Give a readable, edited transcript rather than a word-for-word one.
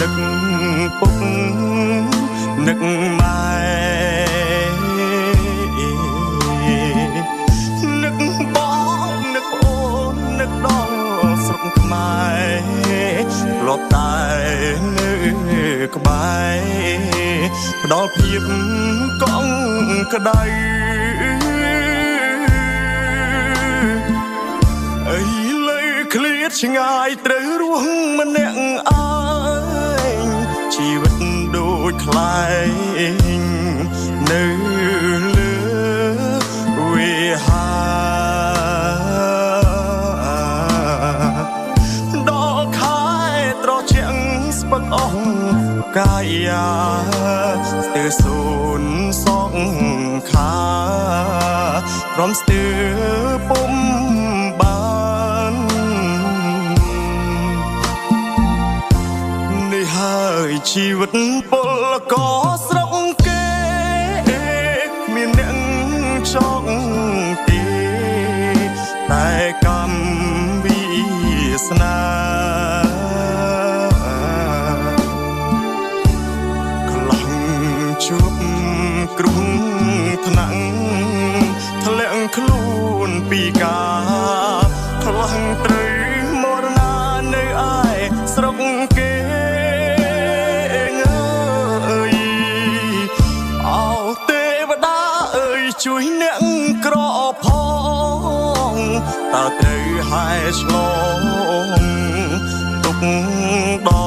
នឹកពុកនឹកម៉ែនឹកបងនឹកអូននឹកដល់ស្រុកខ្មែរលបតែនៅក្បែរផ្ដល់ភាពកង់ក្ដៅអីលើឃ្លាតឆ្ងាយត្រូវរស់ម្នាក់ឯងជីវិតដូចខ្លែងនៅលើវាហាដល់ខែត្រជាក់ស្ពឹកអស់កាយាស្ទើរសូនសងខាព្រមស្ទើរពុំបាននេះហើយជីវិតពលករស្រុកគេមានអ្នកចង់ទេតែកម្មវាសនាជួបគ្រោះថ្នាក់ធ្លាក់ខ្លួនពីការខ្លាំងត្រូវមរណានៅឯស្រុកគេអើយអោទេវតាអើយជួយអ្នកក្រផងតើត្រូវហែឆ្លងទុកដល់